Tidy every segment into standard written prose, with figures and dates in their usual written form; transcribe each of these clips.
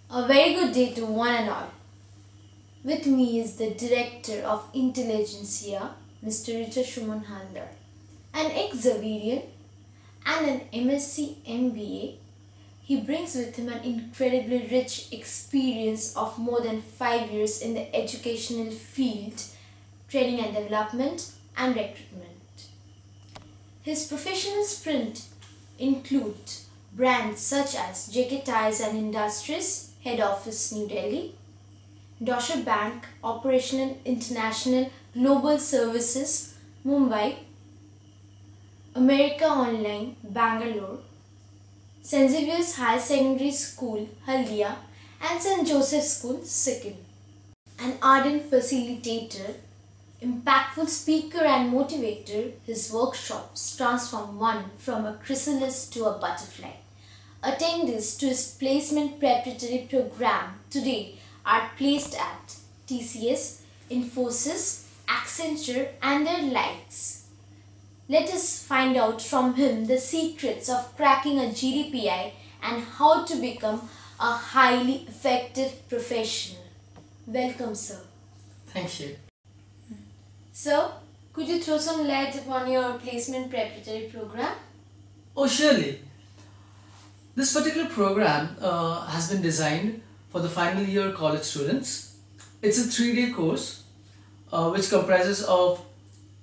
A very good day to one and all. With me is the Director of Intelligentsia, Mr. Richard Shuman Handar, an ex-Xaverian and an MSc MBA. He brings with him an incredibly rich experience of more than 5 years in the educational field, training and development, and recruitment. His professional sprint include brands such as JK Tires and Industries, Head Office New Delhi, Deutsche Bank, Operational International Global Services, Mumbai, America Online, Bangalore, St. Xavier's High Secondary School, Haldia, and St. Joseph's School, Sikkim. An ardent facilitator, impactful speaker and motivator, his workshops transform one from a chrysalis to a butterfly. Attendees to his placement preparatory program today are placed at TCS, Infosys, Accenture and their likes. Let us find out from him the secrets of cracking a GDPI and how to become a highly effective professional. Welcome, sir. Thank you. Sir, could you throw some light upon your placement preparatory program? Oh, surely. This particular program has been designed for the final year college students. It's a 3-day course which comprises of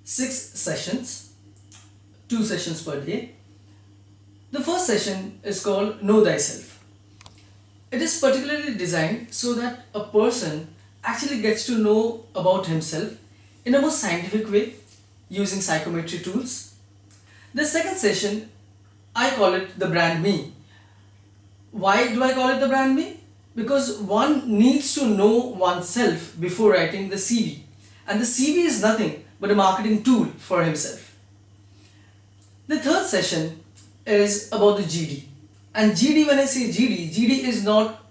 6 sessions, 2 sessions per day. The first session is called Know Thyself. It is particularly designed so that a person actually gets to know about himself in a more scientific way using psychometry tools. The second session, I call it the brand me. Why do I call it the brand me? Because one needs to know oneself before writing the CV, and the CV is nothing but a marketing tool for himself. The third session is about the GD, and GD, when I say GD is not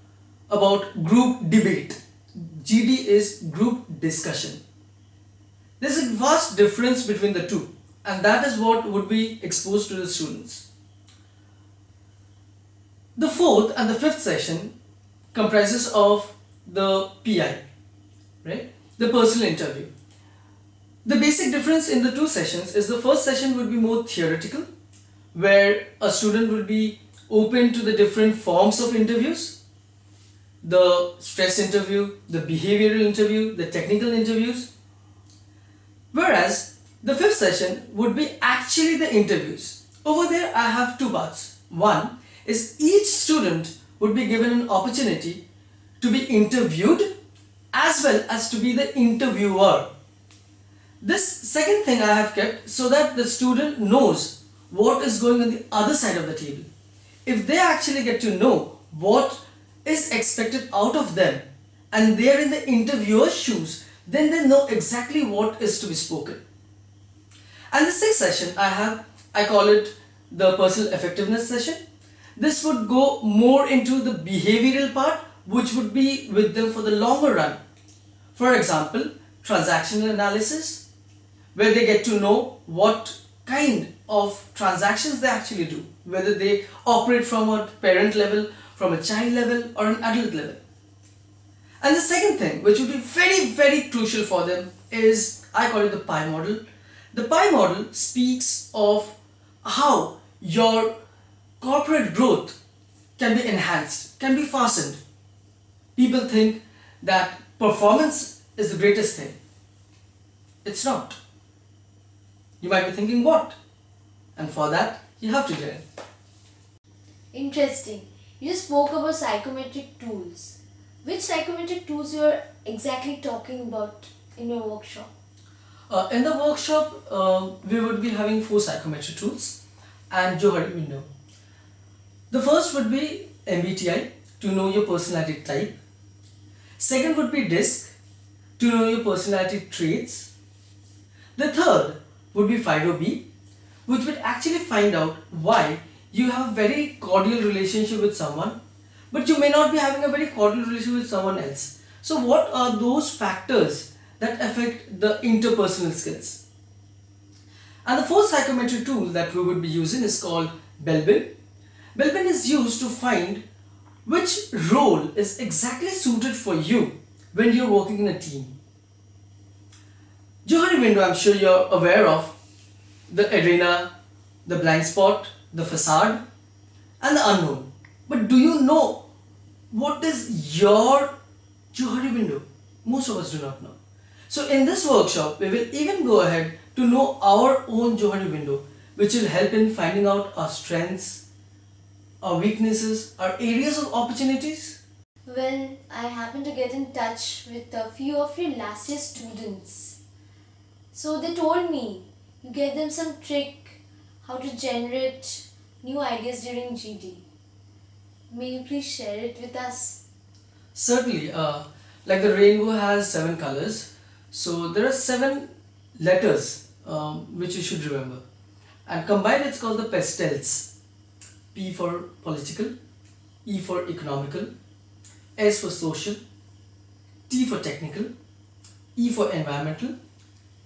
about group debate. GD is group discussion. There's a vast difference between the two, and that is what would be exposed to the students. The fourth and the fifth session comprises of the PI, right? The personal interview. The basic difference in the 2 sessions is the first session would be more theoretical, where a student would be open to the different forms of interviews, the stress interview, the behavioral interview, the technical interviews. Whereas the 5th session would be actually the interviews. Over there I have 2 parts. One is each student would be given an opportunity to be interviewed as well as to be the interviewer. This second thing I have kept so that the student knows what is going on the other side of the table. If they actually get to know what is expected out of them and they are in the interviewer's shoes, then they know exactly what is to be spoken. And the 6th session I call it the personal effectiveness session. This would go more into the behavioral part, which would be with them for the longer run. For example, transactional analysis, where they get to know what kind of transactions they actually do, whether they operate from a parent level, from a child level or an adult level. And the second thing, which would be very crucial for them, is I call it the PI model. The PI model speaks of how your corporate growth can be enhanced, can be fastened. People think that performance is the greatest thing. It's not. You might be thinking what? And for that, you have to learn. Interesting. You just spoke about psychometric tools. Which psychometric tools you are exactly talking about in your workshop? In the workshop, we would be having 4 psychometric tools, and Johari we know. The first would be MBTI, to know your personality type. Second would be DISC, to know your personality traits. The third would be FIDO-B, which would actually find out why you have a very cordial relationship with someone, but you may not be having a very cordial relationship with someone else. So what are those factors that affect the interpersonal skills? And the fourth psychometric tool that we would be using is called Belbin. Belbin is used to find which role is exactly suited for you when you're working in a team. Johari window, I'm sure you're aware of the arena, the blind spot, the facade, and the unknown. But do you know what is your Johari window? Most of us do not know. So in this workshop, we will even go ahead to know our own Johari window, which will help in finding out our strengths, our weaknesses, our areas of opportunities. Well, I happened to get in touch with a few of your last year students. So they told me you gave them some trick how to generate new ideas during GD. May you please share it with us? Certainly, like the rainbow has 7 colors, so there are 7 letters which you should remember. And combined it's called the pastels. P for political, E for economical, S for social, T for technical, E for environmental,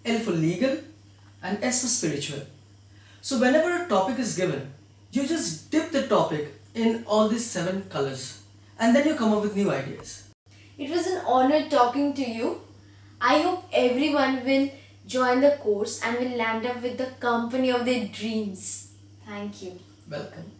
L for legal, and S for spiritual. So whenever a topic is given, you just dip the topic in all these 7 colors and then you come up with new ideas. It was an honor talking to you. I hope everyone will join the course and will land up with the company of their dreams. Thank you. Welcome.